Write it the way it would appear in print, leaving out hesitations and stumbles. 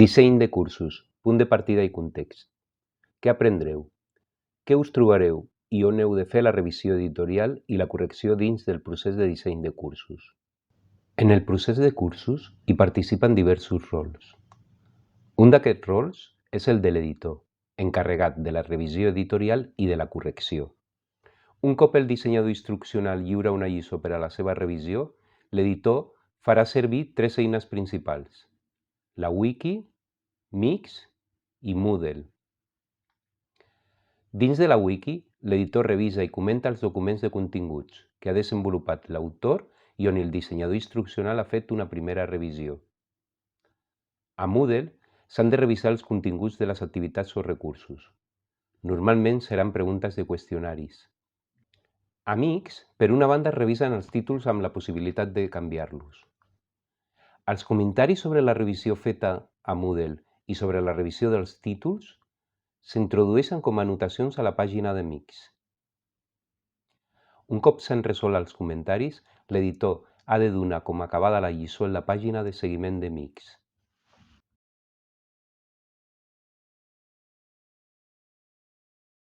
Disseny de cursos, punt de partida i context. Què aprendreu? Què us trobareu i on heu de fer la revisió editorial i la correcció dins del procés de disseny de cursos? En el procés de cursos hi participen diversos rols. Un d'aquests rols és el de l'editor, encarregat de la revisió editorial i de la correcció. Un cop el dissenyador instruccional lliura una lliçó per a la seva revisió, l'editor farà servir tres eines principals: la Wiki, Mix i Moodle. Dins de la Wiki, l'editor revisa i comenta els documents de continguts que ha desenvolupat l'autor i on el dissenyador instruccional ha fet una primera revisió. A Moodle s'han de revisar els continguts de les activitats o recursos. Normalment seran preguntes de qüestionaris. A Mix, per una banda, es revisen els títols amb la possibilitat de canviar-los. Els comentaris sobre la revisió feta a Moodle i sobre la revisió dels títols s'introdueixen com a anotacions a la pàgina de Mix. Un cop s'han resolt els comentaris, l'editor ha de donar com acabada la lliçó en la pàgina de seguiment de Mix.